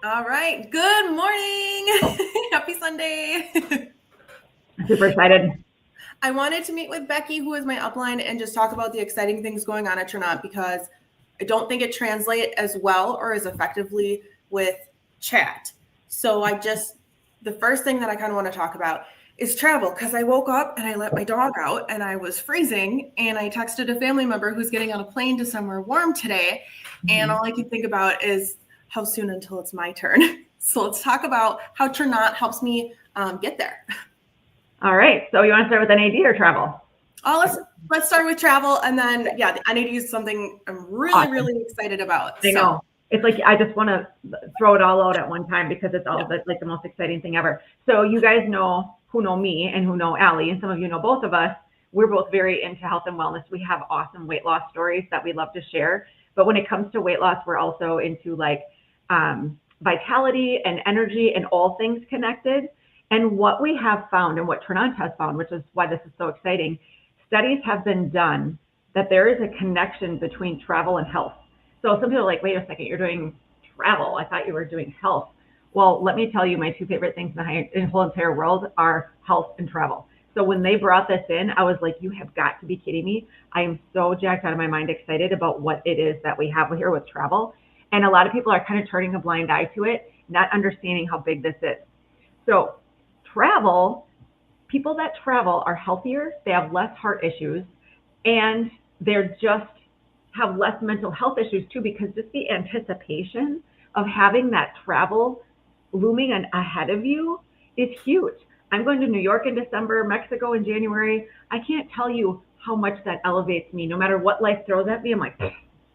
All right. Good morning. Happy Sunday. I'm super excited. I wanted to meet with Becky, who is my upline, and just talk about the exciting things going on at Trinont because I don't think it translates as well or as effectively with chat. So the first thing that I kind of want to talk about is travel because I woke up and I let my dog out and I was freezing and I texted a family member who's getting on a plane to somewhere warm today. And all I can think about is how soon until it's my turn. So let's talk about how Trinont helps me get there. All right. So you want to start with NAD or travel? Let's start with travel, and then the NAD is something I'm really excited about. I know. It's like I just want to throw it all out at one time because it's all like the most exciting thing ever. So you guys know who know me and who know Allie, and some of you know both of us. We're both very into health and wellness. We have awesome weight loss stories that we love to share. But when it comes to weight loss, we're also into like vitality and energy and all things connected. And what we have found and what Trinont has found, which is why this is so exciting, studies have been done that there is a connection between travel and health. So some people are like, wait a second, you're doing travel. I thought you were doing health. Well, let me tell you, my two favorite things in the whole entire world are health and travel. So when they brought this in, I was like, you have got to be kidding me. I am so jacked out of my mind excited about what it is that we have here with travel. And a lot of people are kind of turning a blind eye to it, not understanding how big this is. So travel, people that travel are healthier, they have less heart issues, and they're just have less mental health issues too, because just the anticipation of having that travel looming ahead of you is huge. I'm going to New York in December, Mexico in January. I can't tell you how much that elevates me. No matter what life throws at me, I'm like,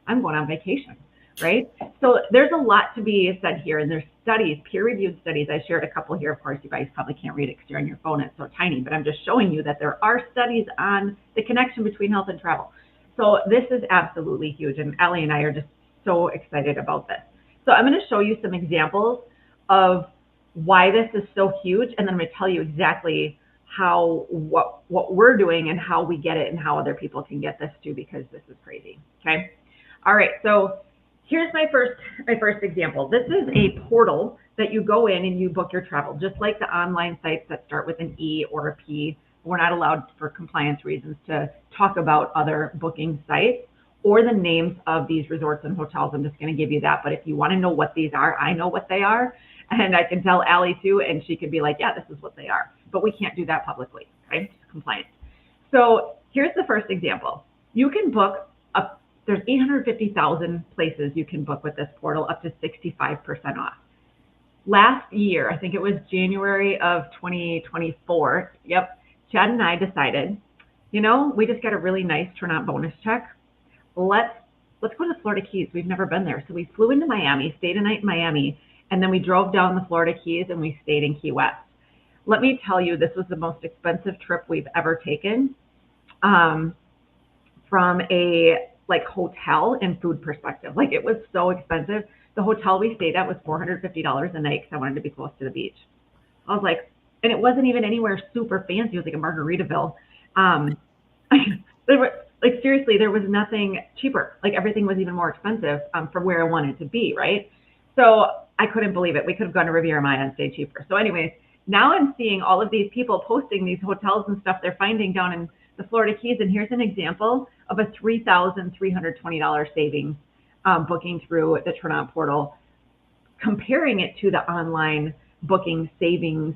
I'm going on vacation, right? So there's a lot to be said here, and there's studies, peer-reviewed studies. I shared a couple here. Of course, you guys probably can't read it because you're on your phone. It's so tiny, but I'm just showing you that there are studies on the connection between health and travel. So this is absolutely huge, and Allie and I are just so excited about this. So I'm going to show you some examples of why this is so huge, and then I'm going to tell you exactly how what we're doing and how we get it and how other people can get this too, because this is crazy. Okay. All right. So here's my first example. This is a portal that you go in and you book your travel, just like the online sites that start with an E or a P. We're not allowed for compliance reasons to talk about other booking sites or the names of these resorts and hotels. I'm just going to give you that. But if you want to know what these are, I know what they are. And I can tell Allie too, and she could be like, yeah, this is what they are. But we can't do that publicly, right? It's compliance. So here's the first example. You can book there's 850,000 places you can book with this portal, up to 65% off. Last year, I think it was January of 2024. Yep. Chad and I decided, we just got a really nice Trinont bonus check. Let's go to the Florida Keys. We've never been there. So we flew into Miami, stayed a night in Miami, and then we drove down the Florida Keys and we stayed in Key West. Let me tell you, this was the most expensive trip we've ever taken from a hotel and food perspective. Like, it was so expensive. The hotel we stayed at was $450 a night because I wanted to be close to the beach. I was like, and it wasn't even anywhere super fancy. It was like a Margaritaville. Seriously, there was nothing cheaper. Like, everything was even more expensive from where I wanted to be, right? So I couldn't believe it. We could have gone to Riviera Maya and stayed cheaper. So anyways, now I'm seeing all of these people posting these hotels and stuff they're finding down in the Florida Keys. And here's an example of a $3,320 savings booking through the Trinont portal, comparing it to the online booking savings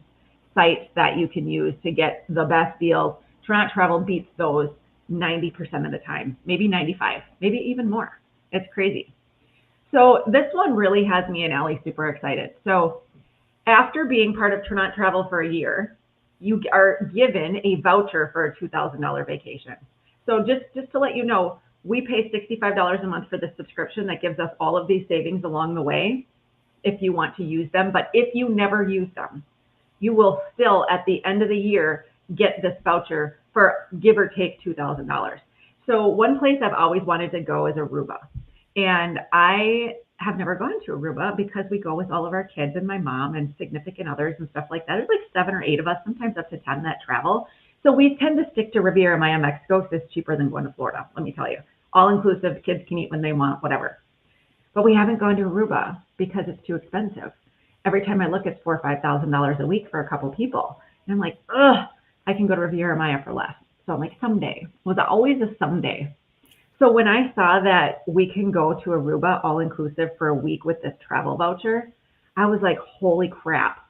sites that you can use to get the best deals. Trinont Travel beats those 90% of the time, maybe 95, maybe even more. It's crazy. So this one really has me and Allie super excited. So after being part of Trinont Travel for a year, you are given a voucher for a $2,000 vacation. So just to let you know, we pay $65 a month for the subscription that gives us all of these savings along the way if you want to use them. But if you never use them, you will still, at the end of the year, get this voucher for give or take $2,000. So one place I've always wanted to go is Aruba. And I have never gone to Aruba because we go with all of our kids and my mom and significant others and stuff like that. There's like 7 or 8 of us, sometimes up to 10 that travel. So we tend to stick to Riviera Maya, Mexico, because it's cheaper than going to Florida, let me tell you. All inclusive, kids can eat when they want, whatever. but we haven't gone to Aruba because it's too expensive. Every time I look, it's $4,000 or $5,000 a week for a couple people. And I'm like, ugh, I can go to Riviera Maya for less. So I'm like, someday. It was always a someday. So when I saw that we can go to Aruba all inclusive for a week with this travel voucher, I was like, holy crap.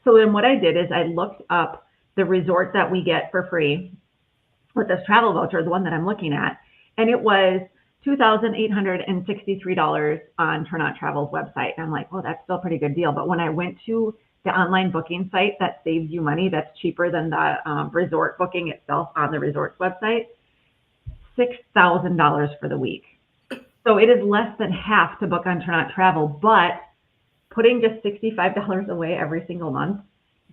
So then what I did is I looked up the resort that we get for free with this travel voucher, the one that I'm looking at, and it was $2,863 on Turn On Travel's website. And I'm like, well, that's still a pretty good deal. But when I went to the online booking site that saves you money, that's cheaper than the resort booking itself on the resort's website, $6,000 for the week. So it is less than half to book on Turn On Travel, but putting just $65 away every single month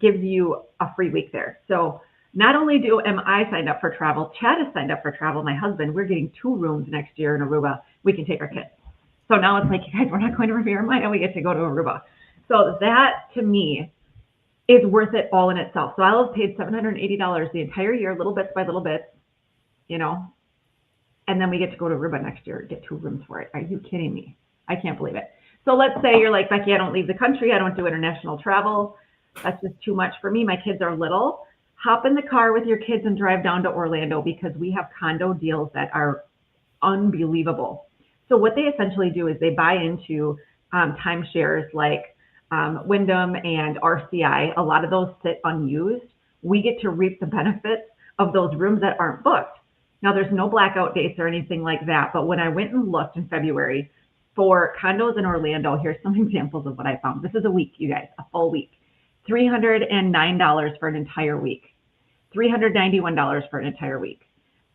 gives you a free week there. So not only am I signed up for travel, Chad is signed up for travel, my husband, we're getting 2 rooms next year in Aruba. We can take our kids. So now it's like, guys, we're not going to Riviera Maya, we get to go to Aruba. So that to me is worth it all in itself. So I'll have paid $780 the entire year, little bits by little bits, you know, and then we get to go to Aruba next year, get 2 rooms for it. Are you kidding me? I can't believe it. So let's say you're like, Becky, I don't leave the country. I don't do international travel. That's just too much for me. My kids are little. Hop in the car with your kids and drive down to Orlando because we have condo deals that are unbelievable. So what they essentially do is they buy into timeshares like Wyndham and RCI. A lot of those sit unused. We get to reap the benefits of those rooms that aren't booked. Now, there's no blackout dates or anything like that. But when I went and looked in February for condos in Orlando, here's some examples of what I found. This is a week, you guys, a full week. $309 for an entire week. $391 for an entire week.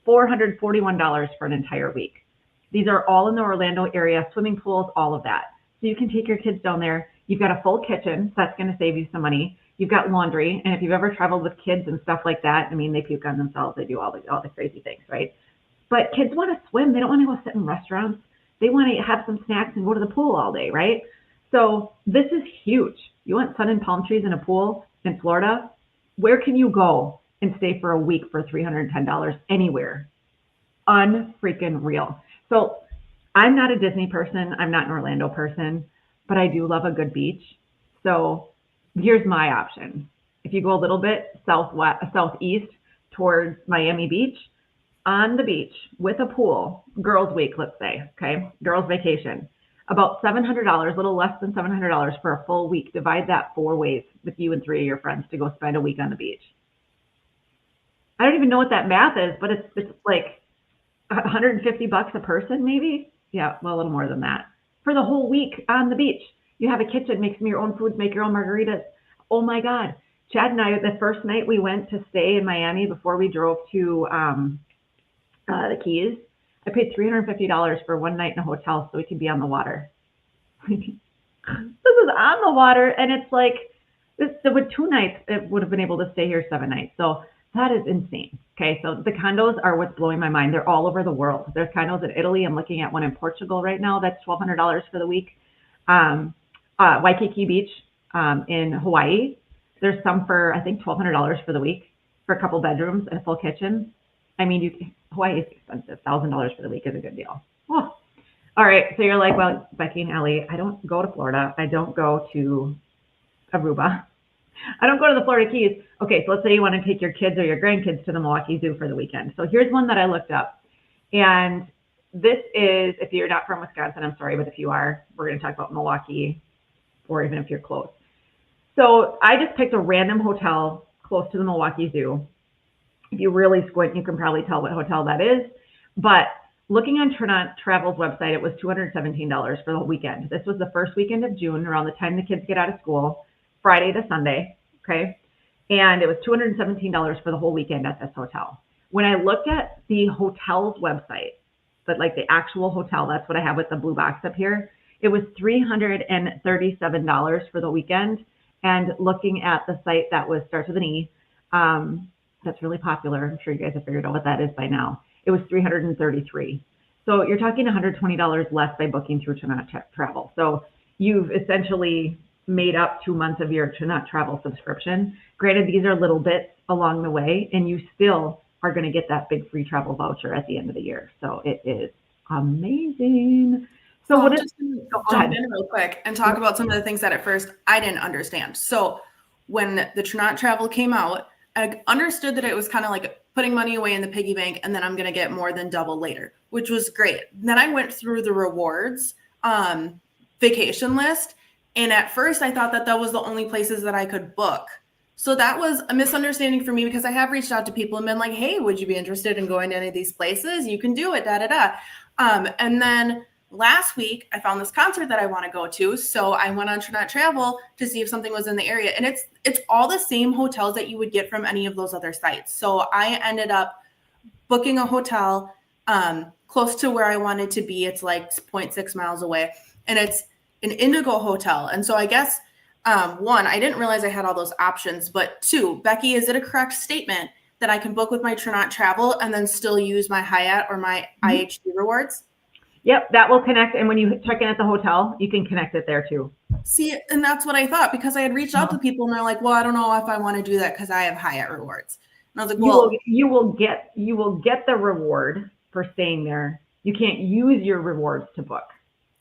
$441 for an entire week. These are all in the Orlando area, swimming pools, all of that. So you can take your kids down there. You've got a full kitchen, so that's going to save you some money. You've got laundry, and if you've ever traveled with kids and stuff like that, I mean, they puke on themselves. They do all the crazy things, right? But kids want to swim. They don't want to go sit in restaurants. They want to have some snacks and go to the pool all day, right? So this is huge. You want sun and palm trees in a pool in Florida? Where can you go and stay for a week for $310 anywhere? Unfreaking real. So I'm not a Disney person. I'm not an Orlando person, but I do love a good beach. So here's my option. If you go a little bit southeast towards Miami Beach, on the beach with a pool, girls' week, let's say, okay, girls' vacation, about $700, a little less than $700 for a full week. Divide that 4 ways with you and 3 of your friends to go spend a week on the beach. I don't even know what that math is, but it's like $150 a person, maybe. Yeah, well, a little more than that for the whole week on the beach. You have a kitchen, make some of your own foods, make your own margaritas. Oh my God, Chad and I, the first night we went to stay in Miami before we drove to the Keys, I paid $350 for 1 night in a hotel so we could be on the water. This is on the water, and it's like with 2 nights, it would have been able to stay here 7 nights. So that is insane. Okay, so the condos are what's blowing my mind. They're all over the world. There's condos in Italy. I'm looking at one in Portugal right now. That's $1,200 for the week. Waikiki Beach in Hawaii. There's some for, I think, $1,200 for the week for a couple bedrooms and a full kitchen. I mean, Hawaii is expensive. $1,000 for the week is a good deal. Oh. All right. So you're like, well, Becky and Ellie, I don't go to Florida. I don't go to Aruba. I don't go to the Florida Keys. Okay. So let's say you want to take your kids or your grandkids to the Milwaukee Zoo for the weekend. So here's one that I looked up. And this is, if you're not from Wisconsin, I'm sorry, but if you are, we're going to talk about Milwaukee, or even if you're close. So I just picked a random hotel close to the Milwaukee Zoo. If you really squint, you can probably tell what hotel that is. But looking on Turn On Travel's website, it was $217 for the whole weekend. This was the first weekend of June, around the time the kids get out of school, Friday to Sunday, okay? And it was $217 for the whole weekend at this hotel. When I looked at the hotel's website, but like the actual hotel, that's what I have with the blue box up here, it was $337 for the weekend. And looking at the site that was starts with an E, that's really popular. I'm sure you guys have figured out what that is by now. It was $333. So you're talking $120 less by booking through Turn On Travel. So you've essentially made up 2 months of your Turn On Travel subscription. Granted, these are little bits along the way, and you still are going to get that big free travel voucher at the end of the year. So it is amazing. So I'm what is, just going to go jump ahead. in real quick and talk about some of the things that at first I didn't understand. So when the Trinot travel came out, I understood that it was kind of like putting money away in the piggy bank and then I'm going to get more than double later, which was great. Then I went through the rewards vacation list. And at first I thought that that was the only places that I could book. So that was a misunderstanding for me because I have reached out to people and been like, hey, would you be interested in going to any of these places? You can do it, da, da, da. And then last week I found this concert that I want to go to. So I went on Trinot Travel to see if something was in the area. And it's all the same hotels that you would get from any of those other sites. So I ended up booking a hotel close to where I wanted to be. It's like 0.6 miles away. And it's an Indigo hotel. And so I guess one, I didn't realize I had all those options, but two, Becky, is it a correct statement that I can book with my Trinot Travel and then still use my Hyatt or my IHG rewards? Yep, that will connect. And when you check in at the hotel, you can connect it there too. See, and that's what I thought because I had reached out to people and they're like, well, I don't know if I want to do that because I have Hyatt rewards. And I was like, well, you will get the reward for staying there. You can't use your rewards to book.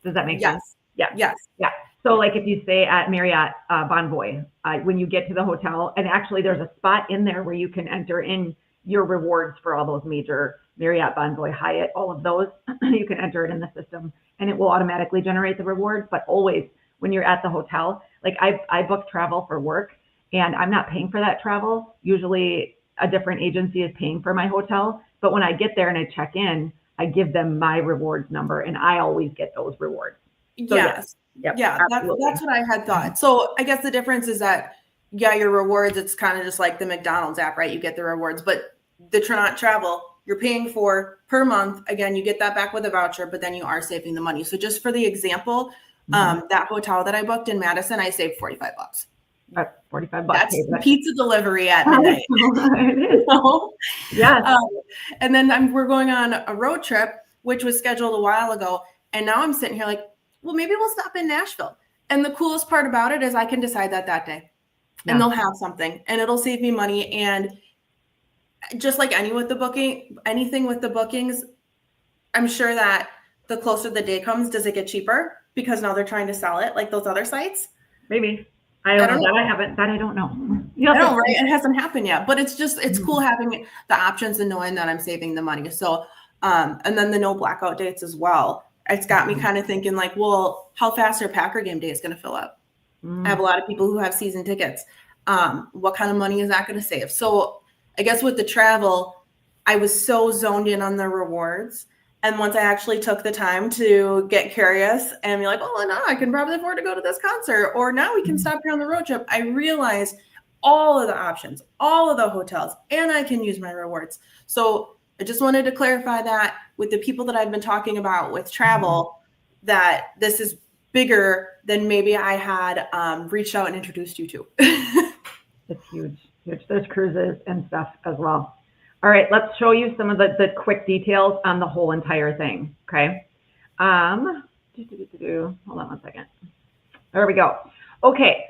Does that make sense? Yeah. Yes. Yeah. So like if you stay at Marriott Bonvoy, when you get to the hotel, and actually there's a spot in there where you can enter in your rewards for all those major Marriott, Bonvoy, Hyatt, all of those, you can enter it in the system and it will automatically generate the rewards. But always when you're at the hotel, like I book travel for work and I'm not paying for that travel. Usually a different agency is paying for my hotel. But when I get there and I check in, I give them my rewards number and I always get those rewards. So, yes. Yep, Yeah, that's what I had thought. So I guess the difference is that, yeah, your rewards, it's kind of just like the McDonald's app, right? You get the rewards, but the Trinot Travel, you're paying for per month. Again, you get that back with a voucher, but then you are saving the money. So just for the example, that hotel that I booked in Madison, I saved $45. $45. That's pizza delivery at midnight. Yeah. And then we're going on a road trip, which was scheduled a while ago. And now I'm sitting here like, well, maybe we'll stop in Nashville. And the coolest part about it is I can decide that day. Yeah. And they'll have something and it'll save me money. And just like anything with the bookings, I'm sure that the closer the day comes, does it get cheaper? Because now they're trying to sell it like those other sites? Maybe. I don't know. I don't know. I don't, right? It hasn't happened yet, but it's cool having the options and knowing that I'm saving the money. So, and then the no blackout dates as well. It's got me kind of thinking like, well, how fast are Packer game days going to fill up? I have a lot of people who have season tickets. What kind of money is that going to save? So I guess with the travel, I was so zoned in on the rewards. And once I actually took the time to get curious and be like, oh, no, I can probably afford to go to this concert, or now we can stop here on the road trip, I realized all of the options, all of the hotels, and I can use my rewards. So I just wanted to clarify that with the people that I've been talking about with travel, that this is bigger than maybe I had reached out and introduced you to. It's huge. There's cruises and stuff as well. All right, let's show you some of the quick details on the whole entire thing, okay? Hold on one second. There we go. Okay,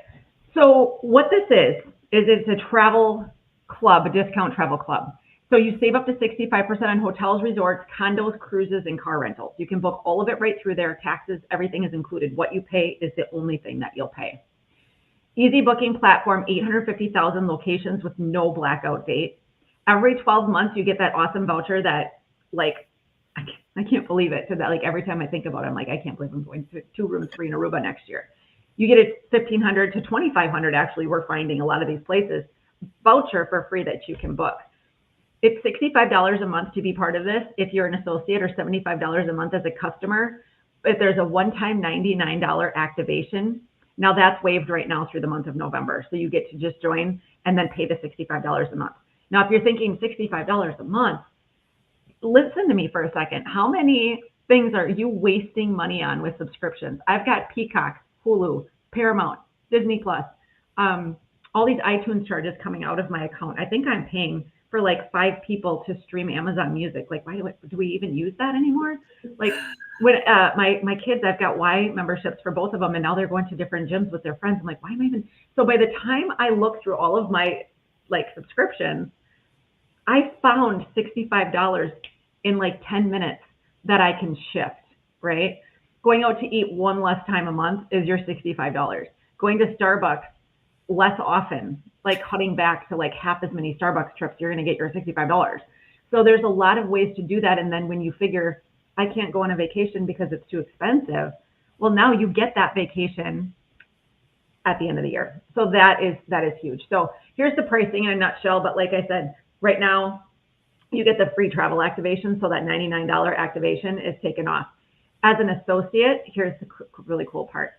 so what this is it's a travel club, a discount travel club. So you save up to 65% on hotels, resorts, condos, cruises, and car rentals. You can book all of it right through there. Taxes, everything is included. What you pay is the only thing that you'll pay. Easy booking platform, 850,000 locations with no blackout date. Every 12 months, you get that awesome voucher that, like, I can't believe it. So that, like, every time I think about it, I'm like, I can't believe I'm going to 2 rooms free in Aruba next year. You get it $1,500 to $2,500. Actually, we're finding a lot of these places voucher for free that you can book. It's $65 a month to be part of this if you're an associate, or $75 a month as a customer. If there's a one-time $99 activation, now that's waived right now through the month of November. So you get to just join and then pay the $65 a month. Now, if you're thinking $65 a month, listen to me for a second. How many things are you wasting money on with subscriptions? I've got Peacock, Hulu, Paramount, Disney Plus, all these iTunes charges coming out of my account. I think I'm paying for like 5 people to stream Amazon Music. Like, why do we even use that anymore? Like, when my kids, I've got Y memberships for both of them, and now they're going to different gyms with their friends. I'm like, why am I even? So by the time I look through all of my like subscriptions, I found $65 in like 10 minutes that I can shift, right? Going out to eat one less time a month is your $65. Going to Starbucks less often, like cutting back to like half as many Starbucks trips, you're going to get your $65. So there's a lot of ways to do that. And then when you figure, I can't go on a vacation because it's too expensive, well, now you get that vacation at the end of the year. So that is huge. So here's the pricing in a nutshell. But like I said, right now you get the free travel activation. So that $99 activation is taken off. As an associate, here's the really cool part.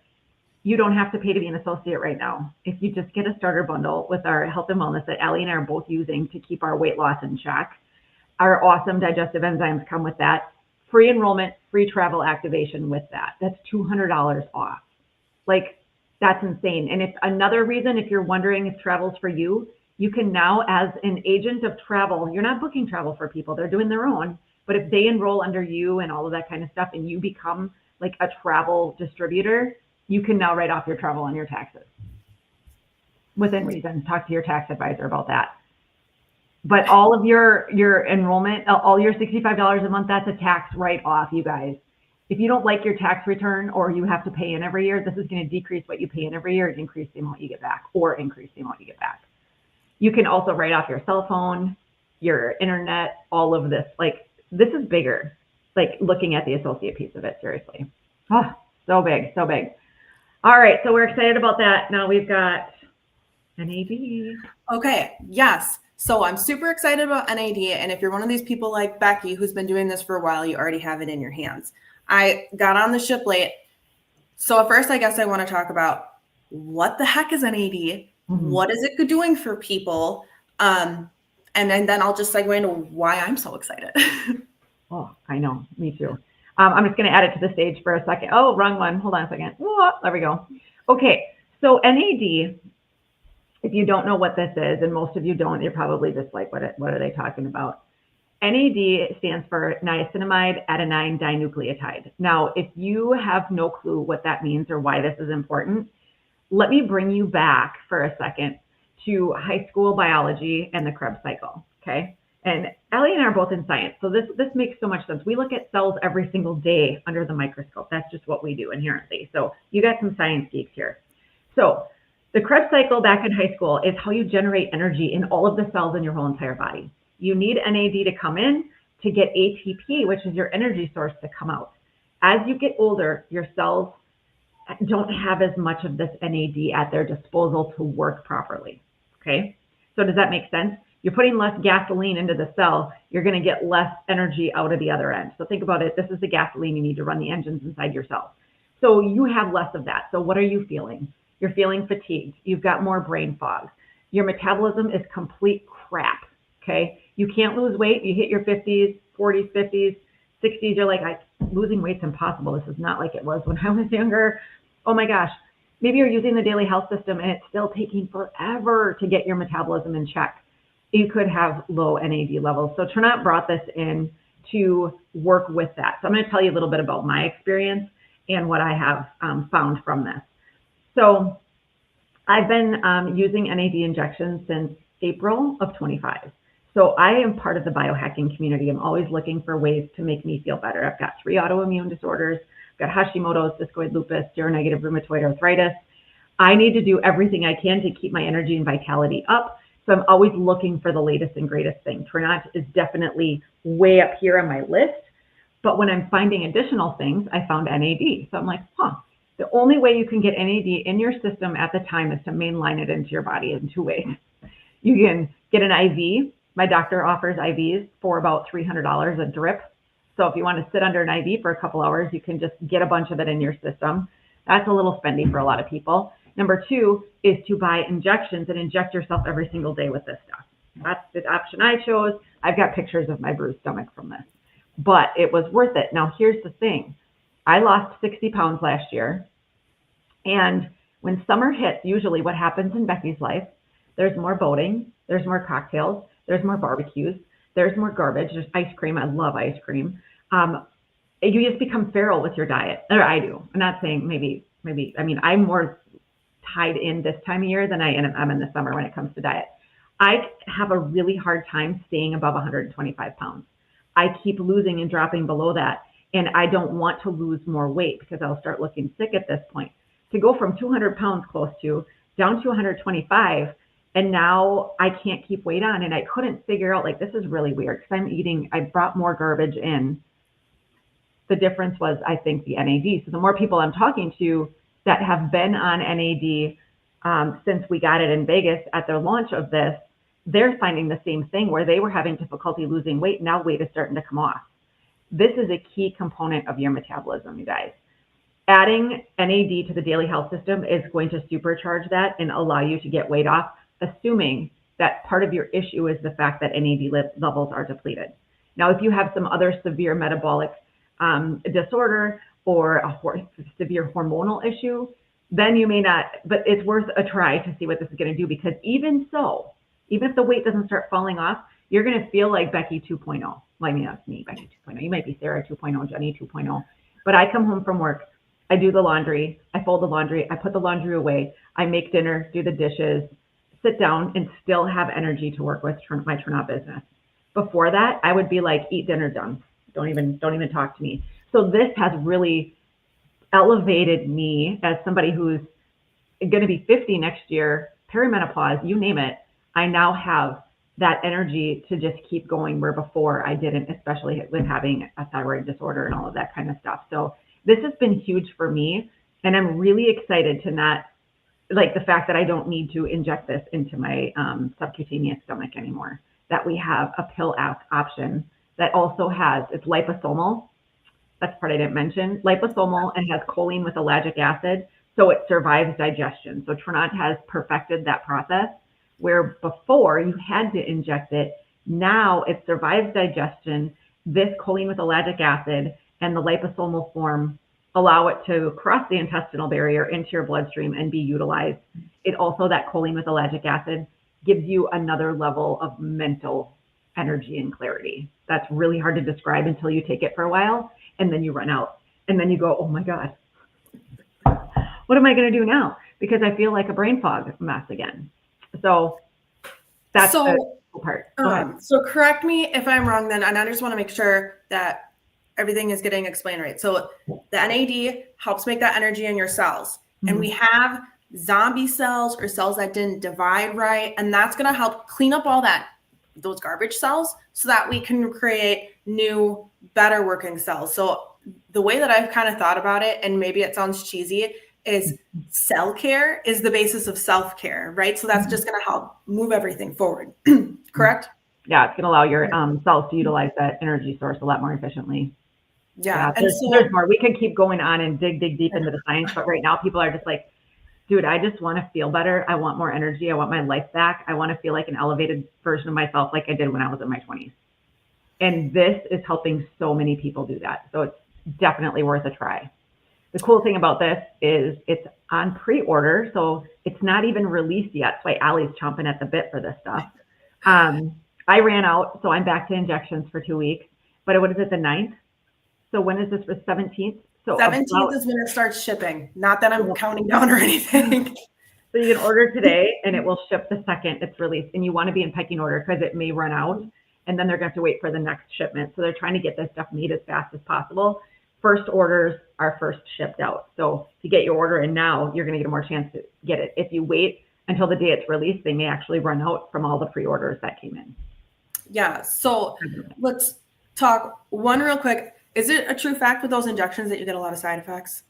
You don't have to pay to be an associate right now. If you just get a starter bundle with our health and wellness that Allie and I are both using to keep our weight loss in check, our awesome digestive enzymes come with that. Free enrollment, free travel activation with that. That's $200 off. Like, that's insane. And if another reason, if you're wondering if travel's for you, you can now, as an agent of travel, you're not booking travel for people, they're doing their own. But if they enroll under you and all of that kind of stuff, and you become like a travel distributor, you can now write off your travel on your taxes. Within reason, talk to your tax advisor about that. But all of your enrollment, all your $65 a month, that's a tax write-off, you guys. If you don't like your tax return or you have to pay in every year, this is going to decrease what you pay in every year and increase the amount you get back, or increase the amount you get back. You can also write off your cell phone, your internet, all of this. Like, this is bigger, like looking at the associate piece of it, seriously. Oh, so big, so big. All right, so we're excited about that. Now we've got NAD. Okay, yes. So I'm super excited about NAD. And if you're one of these people like Becky, who's been doing this for a while, you already have it in your hands. I got on the ship late. So at first, I guess I want to talk about what the heck is NAD? Mm-hmm. What is it doing for people? And then I'll just segue into why I'm so excited. Oh, I know. Me too. I'm just going to add it to the stage for a second. Oh, wrong one. Hold on a second. Oh, there we go. Okay. So NAD, if you don't know what this is, and most of you don't, you're probably just like, what are they talking about? NAD stands for niacinamide adenine dinucleotide. Now, if you have no clue what that means or why this is important, let me bring you back for a second to high school biology and the Krebs cycle, okay? And Allie and I are both in science, so this makes so much sense. We look at cells every single day under the microscope. That's just what we do inherently. So you got some science geeks here. So the Krebs cycle back in high school is how you generate energy in all of the cells in your whole entire body. You need NAD to come in to get ATP, which is your energy source, to come out. As you get older, your cells don't have as much of this NAD at their disposal to work properly, okay? So does that make sense? You're putting less gasoline into the cell, you're going to get less energy out of the other end. So think about it. This is the gasoline you need to run the engines inside your cells. So you have less of that. So what are you feeling? You're feeling fatigued. You've got more brain fog. Your metabolism is complete crap, okay? You can't lose weight. You hit your 50s, 40s, 50s, 60s. You're like, losing weight's impossible. This is not like it was when I was younger. Oh my gosh. Maybe you're using the daily health system and it's still taking forever to get your metabolism in check. You could have low NAD levels. So Trinat brought this in to work with that. So I'm going to tell you a little bit about my experience and what I have found from this. So I've been using NAD injections since April of 25. So I am part of the biohacking community. I'm always looking for ways to make me feel better. I've got 3 autoimmune disorders. I've got Hashimoto's, discoid lupus, seronegative rheumatoid arthritis. I need to do everything I can to keep my energy and vitality up. So I'm always looking for the latest and greatest thing. Trinat is definitely way up here on my list. But when I'm finding additional things, I found NAD. So I'm like, the only way you can get NAD in your system at the time is to mainline it into your body in 2 ways. You can get an IV. My doctor offers IVs for about $300 a drip. So if you want to sit under an IV for a couple hours, you can just get a bunch of it in your system. That's a little spendy for a lot of people. Number 2 is to buy injections and inject yourself every single day with this stuff. That's the option I chose. I've got pictures of my bruised stomach from this, but it was worth it. Now, here's the thing. I lost 60 pounds last year. And when summer hits, usually what happens in Becky's life, there's more boating, there's more cocktails, there's more barbecues, there's more garbage, there's ice cream. I love ice cream. You just become feral with your diet, or I do. I'm not saying maybe, I mean, I'm more tied in this time of year than I am in the summer when it comes to diet. I have a really hard time staying above 125 pounds. I keep losing and dropping below that. and I don't want to lose more weight because I'll start looking sick at this point. To go from 200 pounds close to down to 125, and now I can't keep weight on, and I couldn't figure out, like, this is really weird because I brought more garbage in. The difference was, I think, the NAD. So the more people I'm talking to that have been on NAD since we got it in Vegas at the launch of this, they're finding the same thing where they were having difficulty losing weight. Now weight is starting to come off. This is a key component of your metabolism, you guys. Adding NAD to the daily health system is going to supercharge that and allow you to get weight off, assuming that part of your issue is the fact that NAD levels are depleted. Now, if you have some other severe metabolic disorder or a severe hormonal issue, then you may not, but it's worth a try to see what this is going to do, because even if the weight doesn't start falling off, you're going to feel like Becky 2.0. Well, I mean, that's me, Becky 2.0. You might be Sarah 2.0, Jenny 2.0. But I come home from work, I do the laundry, I fold the laundry, I put the laundry away, I make dinner, do the dishes, sit down, and still have energy to work with my turnout business. Before that, I would be like, eat dinner, done. Don't even talk to me. So this has really elevated me as somebody who's going to be 50 next year, perimenopause, you name it. I now have that energy to just keep going, where before I didn't, especially with having a thyroid disorder and all of that kind of stuff. So this has been huge for me, and I'm really excited to not, like, the fact that I don't need to inject this into my subcutaneous stomach anymore, that we have a pill option that also has, it's liposomal. That's the part I didn't mention. Liposomal, and has choline with ellagic acid, so it survives digestion. So Trinont has perfected that process, where before you had to inject it. Now it survives digestion. This choline with ellagic acid and the liposomal form allow it to cross the intestinal barrier into your bloodstream and be utilized. It also, that choline with ellagic acid gives you another level of mental energy and clarity. That's really hard to describe until you take it for a while, and then you run out, and then you go, oh my God, what am I going to do now? Because I feel like a brain fog mess again. So that's the cool part. Go ahead. So correct me if I'm wrong then, and I just want to make sure that everything is getting explained right. So the NAD helps make that energy in your cells. Mm-hmm. And we have zombie cells, or cells that didn't divide right. And that's going to help clean up all those garbage cells, so that we can create new, better working cells. So the way that I've kind of thought about it, and maybe it sounds cheesy, is cell care is the basis of self-care, right? So that's just going to help move everything forward. Correct? Yeah, it's going to allow your cells to utilize that energy source a lot more efficiently. Yeah. There's more. We can keep going on and dig deep into the science, but right now people are just like, dude, I just want to feel better. I want more energy. I want my life back. I want to feel like an elevated version of myself, like I did when I was in my 20s. And this is helping so many people do that. So it's definitely worth a try. The cool thing about this is it's on pre-order, so it's not even released yet. That's why Allie's chomping at the bit for this stuff. I ran out, so I'm back to injections for 2 weeks. But what is it, the 9th? So when is this, for 17th? So 17th is when it starts shipping. Not that I'm counting down or anything. So you can order today, and it will ship the second it's released. And you want to be in pecking order because it may run out, and then they're going to have to wait for the next shipment. So they're trying to get this stuff made as fast as possible. First orders are first shipped out. So if you get your order in now, you're going to get a more chance to get it. If you wait until the day it's released, they may actually run out from all the pre-orders that came in. Yeah. So let's talk one real quick. Is it a true fact with those injections that you get a lot of side effects?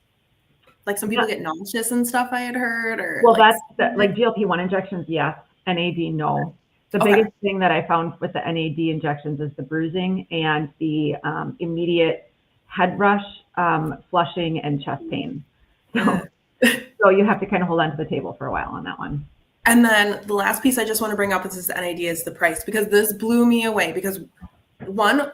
Like some people get nauseous and stuff, I had heard. Or well, that's like GLP-1 injections, yes. NAD, no. The biggest thing that I found with the NAD injections is the bruising and the immediate head rush, flushing, and chest pain. So you have to kind of hold on to the table for a while on that one. And then the last piece I just want to bring up is this NAD is the price, because this blew me away. Because one,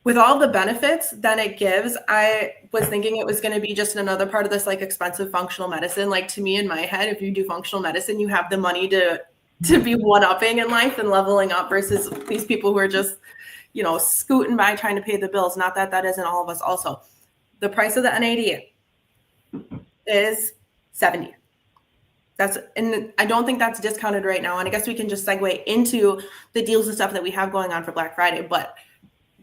with all the benefits that it gives, I was thinking it was going to be just another part of this like expensive functional medicine. Like, to me, in my head, if you do functional medicine, you have the money to be one-upping in life and leveling up, versus these people who are just, scooting by trying to pay the bills. Not that that isn't all of us also. The price of the NAD is $70. And I don't think that's discounted right now. And I guess we can just segue into the deals and stuff that we have going on for Black Friday. But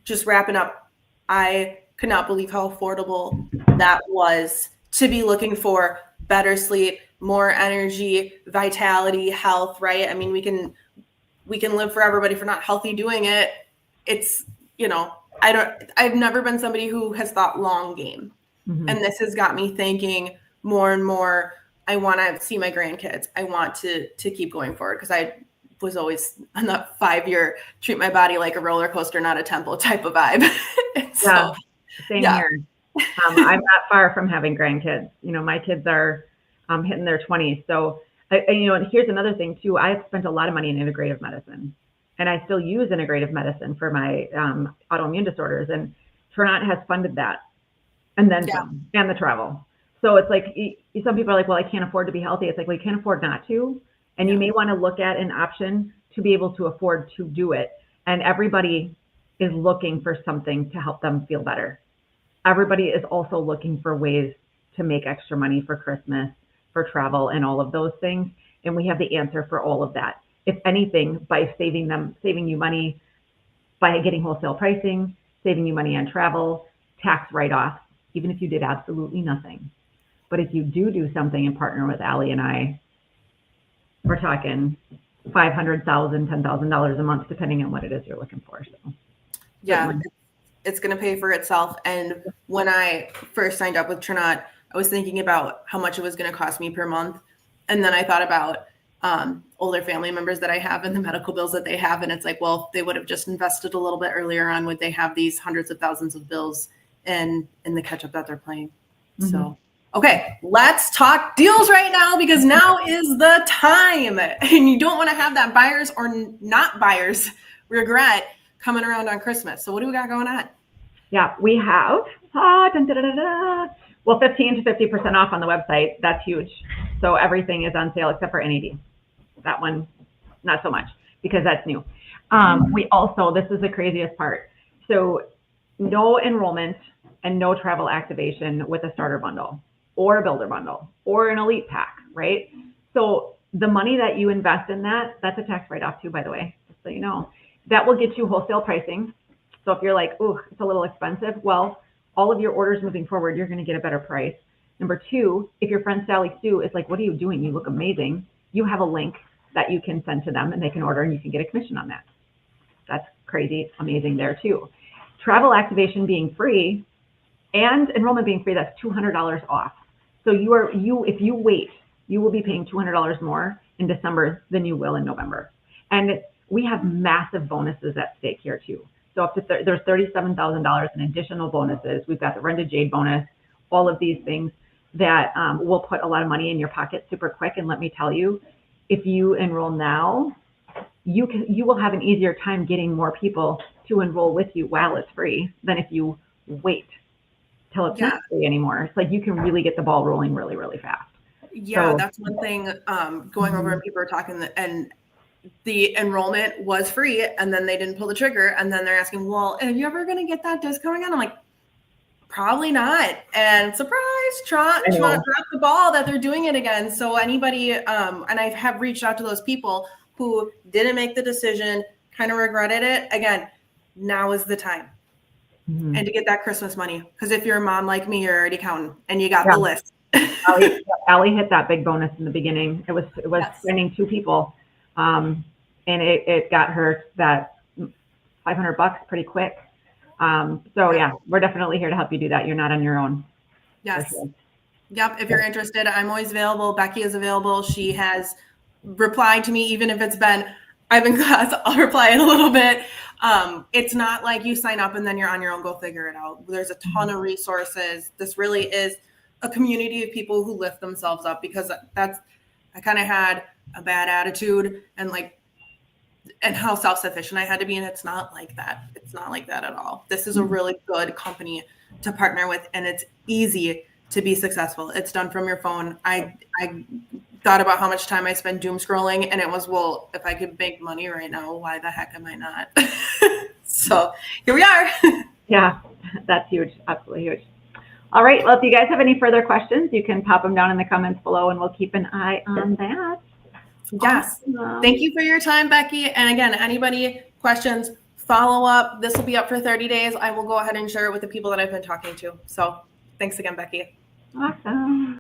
just wrapping up, I could not believe how affordable that was to be looking for better sleep, more energy, vitality, health, right? I mean, we can live forever, but if you're not healthy doing it, it's, I've never been somebody who has thought long game. Mm-hmm. And this has got me thinking more and more, I want to see my grandkids. I want to keep going forward, because I was always on that 5-year treat my body like a roller coaster, not a temple type of vibe. So, same here. I'm not far from having grandkids. My kids are hitting their 20s. So, and here's another thing too. I've spent a lot of money in integrative medicine, and I still use integrative medicine for my autoimmune disorders. And Trinot has funded that, and then some, and the travel. So it's like, some people are like, well, I can't afford to be healthy. It's like, well, you can't afford not to. And you may want to look at an option to be able to afford to do it. And everybody is looking for something to help them feel better. Everybody is also looking for ways to make extra money for Christmas, for travel, and all of those things. And we have the answer for all of that. If anything, by saving you money, by getting wholesale pricing, saving you money on travel, tax write-offs, even if you did absolutely nothing. But if you do something and partner with Allie and I, we're talking $500,000, $10,000 a month, depending on what it is you're looking for. So, yeah, it's going to pay for itself. And when I first signed up with Trinot, I was thinking about how much it was going to cost me per month. And then I thought about older family members that I have and the medical bills that they have. And it's like, well, if they would have just invested a little bit earlier on, would they have these hundreds of thousands of bills in the catch up that they're playing? Mm-hmm. So, okay, let's talk deals right now, because now is the time. And you don't want to have that buyers or not buyers regret coming around on Christmas. So what do we got going on? Yeah, we have, 15 to 50% off on the website. That's huge. So everything is on sale except for NAD. That one, not so much, because that's new. We also, this is the craziest part. So no enrollment and no travel activation with a starter bundle or a builder bundle or an elite pack, right? So the money that you invest in that's a tax write-off too, by the way, just so you know. That will get you wholesale pricing. So if you're like, oh, it's a little expensive, well, all of your orders moving forward, you're going to get a better price. Number two, if your friend Sally Sue is like, what are you doing? You look amazing. You have a link that you can send to them and they can order and you can get a commission on that. That's crazy, amazing there too. Travel activation being free and enrollment being free, that's $200 off. So if you wait, you will be paying $200 more in December than you will in November. And we have massive bonuses at stake here too. So up to there's $37,000 in additional bonuses. We've got the Rented Jade bonus, all of these things that will put a lot of money in your pocket super quick. And let me tell you, if you enroll now, you will have an easier time getting more people to enroll with you while it's free than if you wait till it's not free anymore. It's like you can really get the ball rolling really, really fast. Yeah, so that's one thing going over and people are talking and the enrollment was free and then they didn't pull the trigger and then they're asking, well, are you ever going to get that discount again? I'm like, probably not. And surprise, Trinot dropped the ball that they're doing it again. So anybody, and I have reached out to those people who didn't make the decision, kind of regretted it. Again, now is the time. Mm-hmm. And to get that Christmas money. Because if you're a mom like me, you're already counting and you got the list. Allie hit that big bonus in the beginning. It was sending 2 people. And it got her that $500 pretty quick. So yeah, we're definitely here to help you do that. You're not on your own. Yes. Sure. Yep. If you're interested, I'm always available. Becky is available. She has replied to me, even if I'm in class, I'll reply in a little bit. It's not like you sign up and then you're on your own, go figure it out. There's a ton of resources. This really is a community of people who lift themselves up, because I kind of had a bad attitude and how self-sufficient I had to be. And it's not like that. It's not like that at all. This is a really good company to partner with, and it's easy to be successful. It's done from your phone. I thought about how much time I spend doom scrolling, and it was, well, if I could make money right now, why the heck am I not? So here we are. Yeah, that's huge. Absolutely huge. All right. Well, if you guys have any further questions, you can pop them down in the comments below and we'll keep an eye on that. Yes. Awesome. Thank you for your time, Becky. And again, anybody questions, follow up. This will be up for 30 days. I will go ahead and share it with the people that I've been talking to. So thanks again, Becky. Awesome.